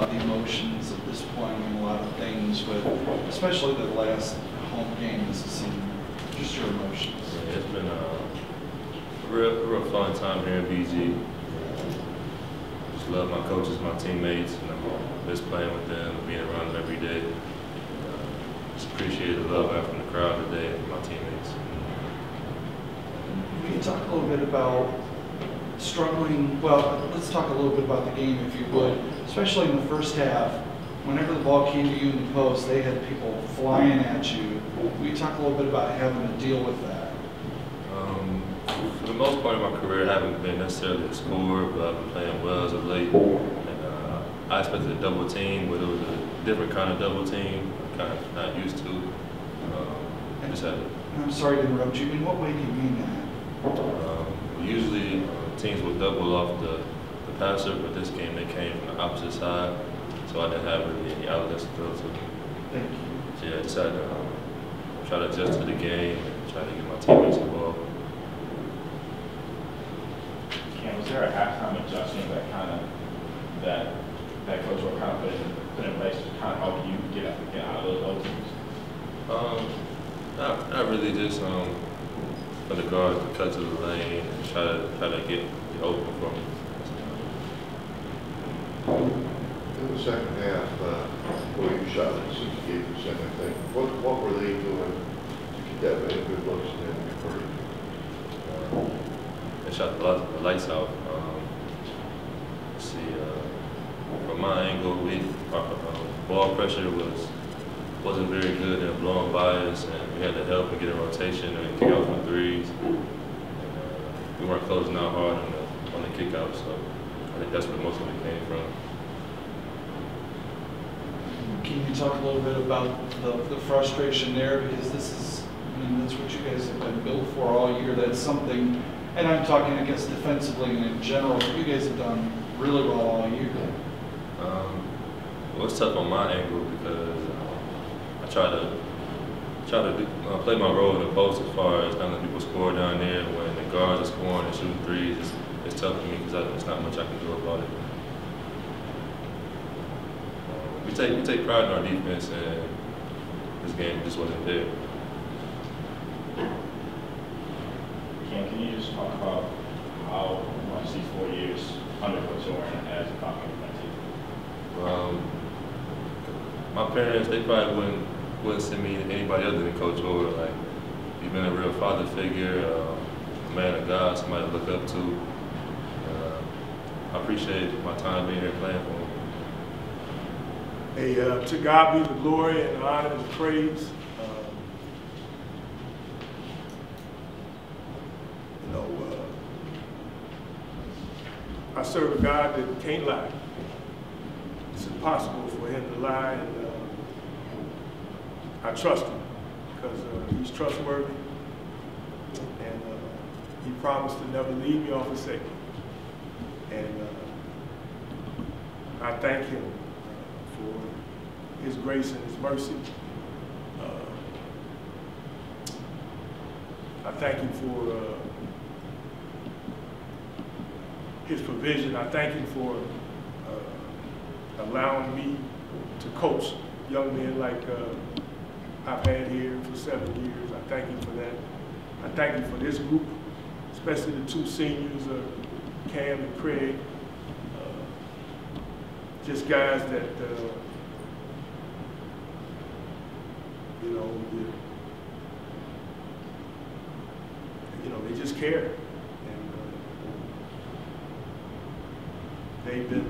about the emotions at this point and a lot of things, but especially the last home game this season? Just your emotions. Yeah, it's been a real fun time here in BG. Just love my coaches, my teammates, and I miss playing with them, being around them every day. Just appreciate the love I have from the crowd today and my teammates. Can you talk a little bit about struggling? Well, let's talk a little bit about the game, if you would, especially in the first half. Whenever the ball came to you in the post, they had people flying at you. Will you talk a little bit about having to deal with that? For the most part of my career, I haven't been necessarily a scorer, but I've been playing well as of late. And I expected a double team, but it was a different kind of double team, kind of not used to. I just had to. I'm sorry to interrupt you. In what way do you mean that? Usually teams will double off the passer, but this game they came from the opposite side, so I didn't have really any outlets to throw to. Thank you. So yeah, I decided to try to adjust to the game and try to get my teammates involved. Cam, was there a halftime adjustment that coach will kind of put in place to kind of help you get out of those openings? Not really, just for the guards to cut to the lane and try to get open for me. In the second half, where you shot at 68%, I think, what were they doing to keep that many good looks in the first? They shot the lights out. Let's see, from my angle, ball pressure wasn't very good and blowing by us, and we had to help and get in rotation and kick out from threes. And, we weren't closing out hard on the kick out, so I think that's where most of it came from. Can you talk a little bit about the frustration there? Because this is, I mean, that's what you guys have been built for all year. That's something, and I'm talking, I guess, defensively and in general, you guys have done really well all year. Well, it's tough on my angle because I try to play my role in the post as far as not letting people score down there. When the guards are scoring and shooting threes, it's tough for me because there's not much I can do about it. We take pride in our defense, and this game just wasn't there. Cam, can you just talk about how much these 4 years under Coach Oren as a compliment to you? My parents, they probably wouldn't send me to anybody other than Coach Oren. Like, he's been a real father figure, a man of God, somebody to look up to. I appreciate my time being here playing for him. Hey, to God be the glory and the honor and the praise. I serve a God that can't lie. It's impossible for him to lie, and I trust him because he's trustworthy, and he promised to never leave me or forsake me. And I thank him for his grace and his mercy. I thank him for his provision. I thank him for allowing me to coach young men like I've had here for 7 years. I thank him for that. I thank him for this group, especially the 2 seniors, Cam and Craig. Just guys that, they just care. And they've been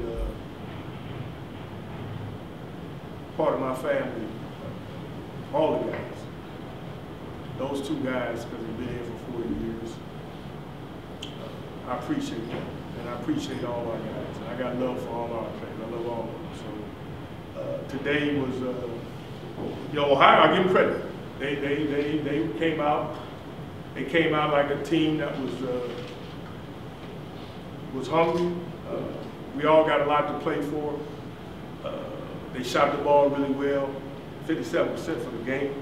part of my family, all the guys. Those 2 guys, because they've been here for 4 years, I appreciate them, and I appreciate all our guys. And I got love for all our players. I love all of them. So today was, Ohio, I give them credit. They came out. They came out like a team that was hungry. We all got a lot to play for. They shot the ball really well, 57% for the game,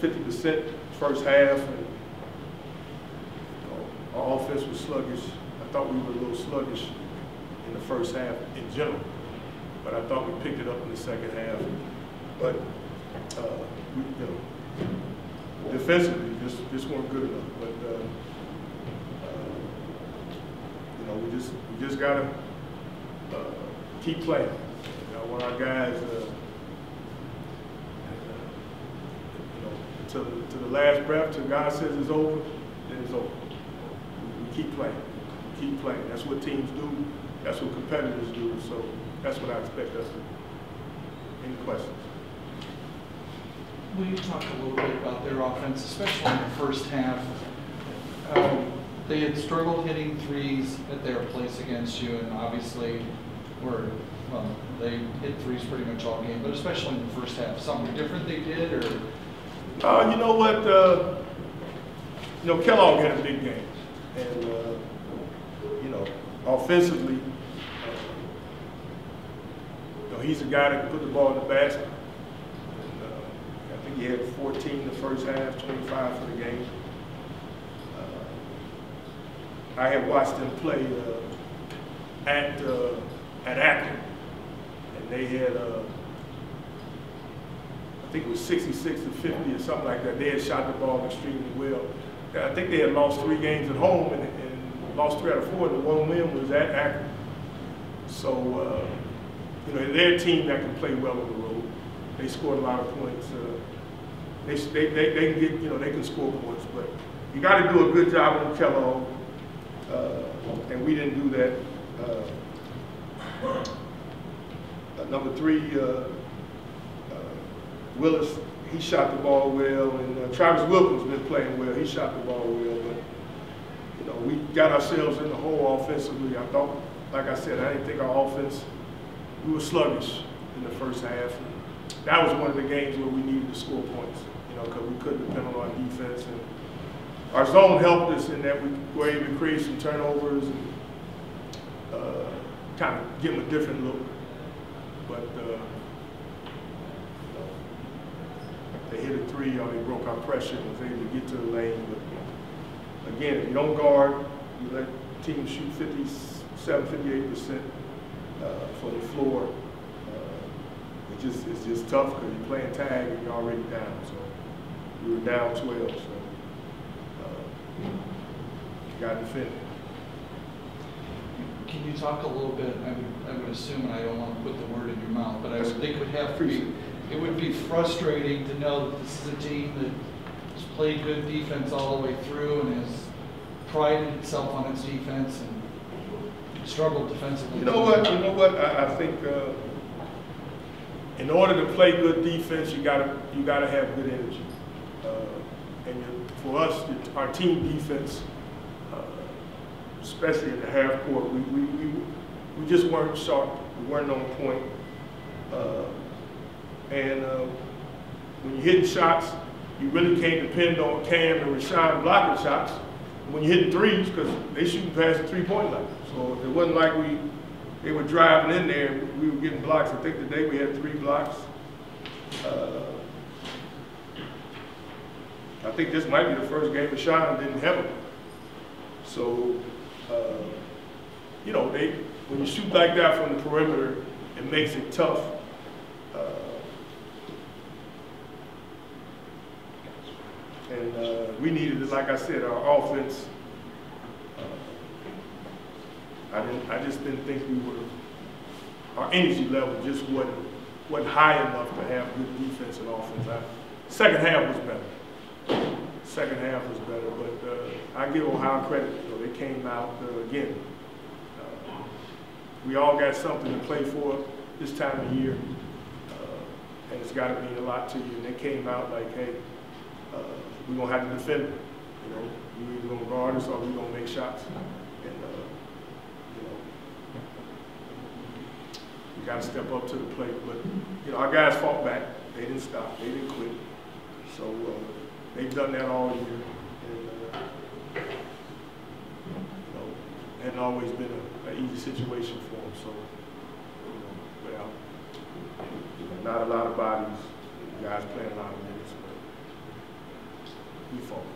50% first half, and our offense was sluggish. I thought we were a little sluggish in the first half in general. but I thought we picked it up in the second half. But defensively, just weren't good enough. But we just gotta keep playing. When our guys, to the last breath, till God says it's over, then it's over. We keep playing. We keep playing. That's what teams do. That's what competitors do. So that's what I expect us to do. Any questions? Will you talk a little bit about their offense, especially in the first half? They had struggled hitting threes at their place against you, and obviously they hit threes pretty much all game, but especially in the first half. Something different they did, or? You know what? Kellogg had a big game, and offensively, he's a guy that can put the ball in the basket. I think he had 14 in the first half, 25 for the game. I had watched them play at Akron, and they had I think it was 66 to 50 or something like that. They had shot the ball extremely well. I think they had lost 3 games at home and lost 3 out of 4. And the one win was at Akron. So they're a team that can play well on the road. They scored a lot of points. They can get they can score points, but you got to do a good job on Kellogg, and we didn't do that. Number 3, Willis, he shot the ball well, and Travis Wilkins been playing well. He shot the ball well, but we got ourselves in the hole offensively. I thought, like I said, I didn't think our offense, we were sluggish in the first half. That was one of the games where we needed to score points, because we couldn't depend on our defense. And our zone helped us in that we were able to create some turnovers and kind of give them a different look. But they hit a 3 or they broke our pressure and was able to get to the lane. But again, if you don't guard, you let teams shoot 57, 58% for the floor. It's just tough because you're playing tag and you're already down. So we were down 12. So you got to defend it. Can you talk a little bit? I would assume, and I don't want to put the word in your mouth, but I would think it would be frustrating to know that this is a team that has played good defense all the way through and has prided itself on its defense and struggled defensively. You know what? I think in order to play good defense, you gotta have good energy. For us, our team defense, especially in the half court, we just weren't sharp. We weren't on point. When you're hitting shots, you really can't depend on Cam and Rashawn blocking shots. When you're hitting threes, because they shooting past the 3-point line. So it wasn't like they were driving in there and we were getting blocks. I think today we had 3 blocks. I think this might be the first game Rashawn didn't have them. So, when you shoot like that from the perimeter, it makes it tough. We needed, like I said, our offense. I just didn't think our energy level just wasn't high enough to have good defense and offense. Second half was better. Second half was better, but I give Ohio credit. They came out again. We all got something to play for this time of year, and it's got to mean a lot to you. And they came out like, hey, we're gonna have to defend it. We either gonna guard us or we're gonna make shots. And we got to step up to the plate. But our guys fought back. They didn't stop. They didn't quit. So they've done that all year. And hadn't always been an easy situation for them. So not a lot of bodies. Guys playing a lot of minutes. We fought.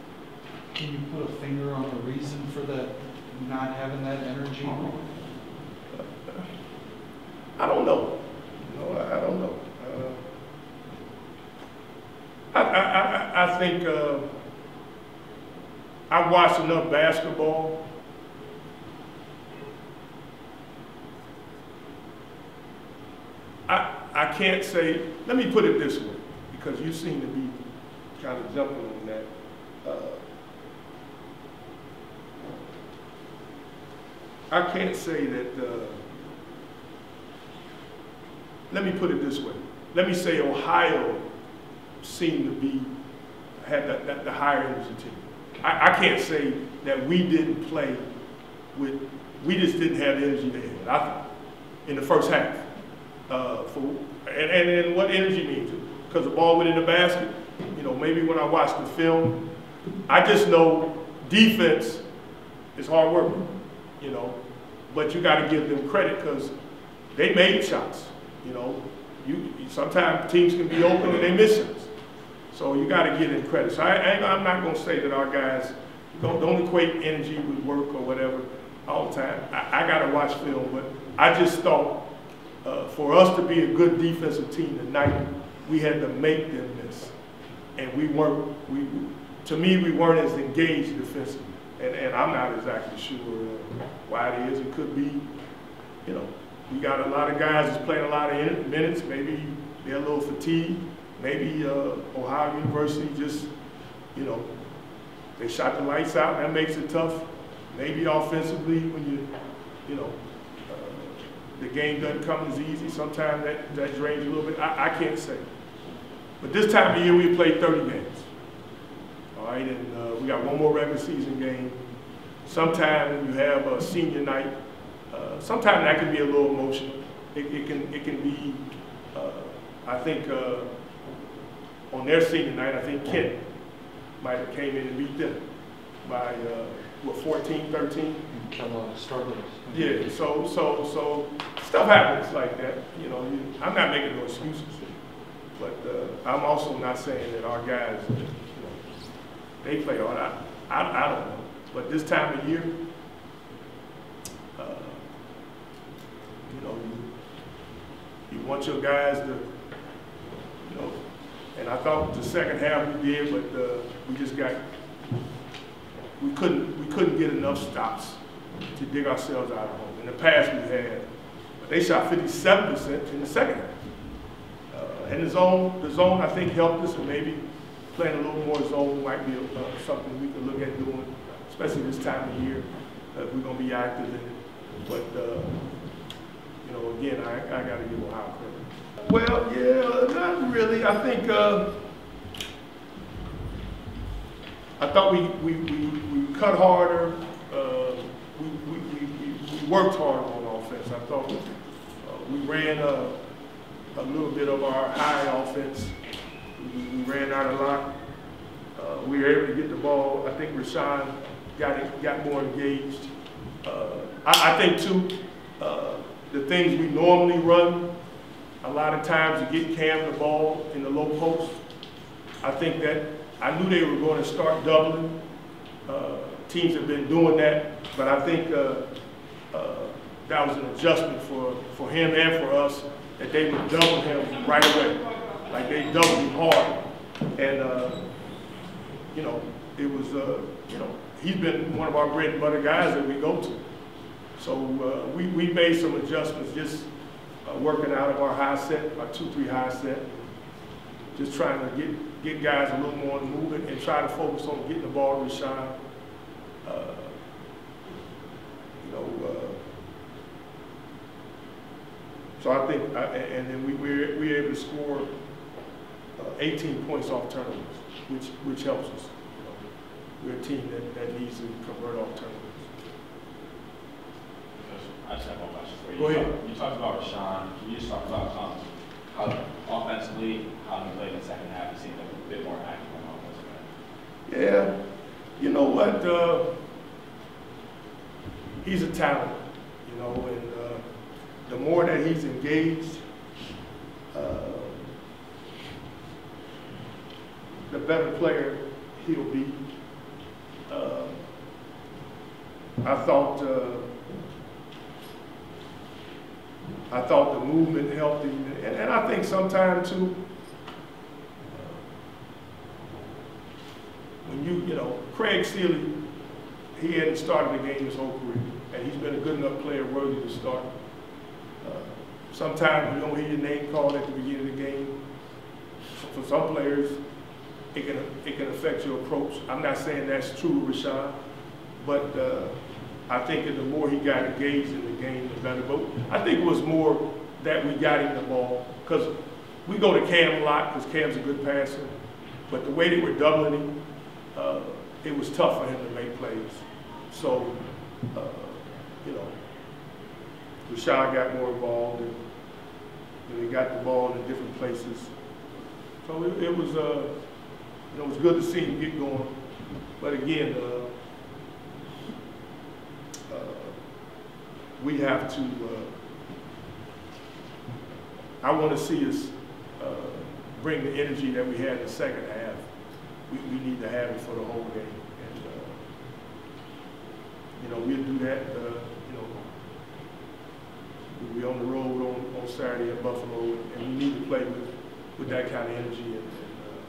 Can you put a finger on the reason for that, not having that energy? I don't know. think I've watched enough basketball. I can't say, let me put it this way, because you seem to be kind of jumping on that. I can't say that, let me put it this way. Let me say Ohio seemed to be, had the higher energy team. I can't say that we didn't play with, we just didn't have the energy they had, I thought, in the first half. And what energy means, because the ball went in the basket. You know, maybe when I watch the film, I just know defense is hard work, you know, but you got to give them credit because they made shots, you know. Sometimes teams can be open and they miss shots. So you got to give them credit. So I'm not going to say that our guys don't equate energy with work or whatever all the time. I got to watch film, but I just thought for us to be a good defensive team tonight, we had to make them miss. And we weren't, to me, we weren't as engaged defensively. And I'm not exactly sure why it is. It could be, you know, we got a lot of guys that's playing a lot of minutes. Maybe they're a little fatigued. Maybe Ohio University just, you know, they shot the lights out, and that makes it tough. Maybe offensively, when you know, the game doesn't come as easy. Sometimes that drains you a little bit. I can't say. But this time of year, we played 30 games. All right, and we got one more regular season game. Sometime when you have a senior night, sometimes that can be a little emotional. It can be, I think, on their senior night, I think Kent might have came in and beat them by, what, 14, 13? Kellogg struggled. Yeah, so stuff happens like that. You know, I'm not making no excuses, but I'm also not saying that our guys, you know, they play hard. I don't know, but this time of year, you know, you want your guys to, you know, and I thought the second half we did, but we just got, we couldn't get enough stops to dig ourselves out of home. In the past we had, but they shot 57% in the second half. And the zone I think helped us, and maybe playing a little more zone might be something we could look at doing, especially this time of year. If we're gonna be active in it. But you know, again, I gotta give Ohio credit. Well, yeah, not really. I think I thought we cut harder. We worked hard on offense. I thought we ran a little bit of our high offense. We ran out a lot. We were able to get the ball. I think Rashawn got more engaged. I think too, the things we normally run, a lot of times to get Cam the ball in the low post. I think that I knew they were going to start doubling. Teams have been doing that, but I think that was an adjustment for him and for us, that they would double him right away. Like they doubled him hard. And, you know, it was, you know, he's been one of our bread and butter guys that we go to. So we made some adjustments, just working out of our high set, our 2-3 high set, just trying to get guys a little more in the movement and try to focus on getting the ball to Rashawn. You know, so I think, and then we were able to score 18 points off turnovers, which helps us. You know, we're a team that needs to convert off turnovers. I just have one question for you. Go ahead. You talked about Rashawn. Can you just talk about how offensively, how he played in the second half? He seemed a bit more active on the offensive end. Yeah, you know what? He's a talent, you know, and the more that he's engaged, the better player he'll be. I thought the movement helped him, and I think sometimes too, when you know, Craig Sealy, he hadn't started the game his whole career, and he's been a good enough player worthy to start. Sometimes you don't hear your name called at the beginning of the game. For some players, it can affect your approach. I'm not saying that's true of Rashawn, but I think that the more he got engaged in the game, the better. But I think it was more that we got him the ball, because we go to Cam a lot because Cam's a good passer, but the way they were doubling him, it was tough for him to make plays. So, you know, Rashawn got more involved, and he got the ball in different places. So it was good to see him get going. But again, we have to. I want to see us bring the energy that we had in the second half. We need to have it for the whole game, and you know, we'll do that. You know, we'll be on the road on Saturday at Buffalo, and we need to play with that kind of energy and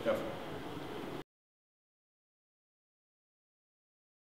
effort.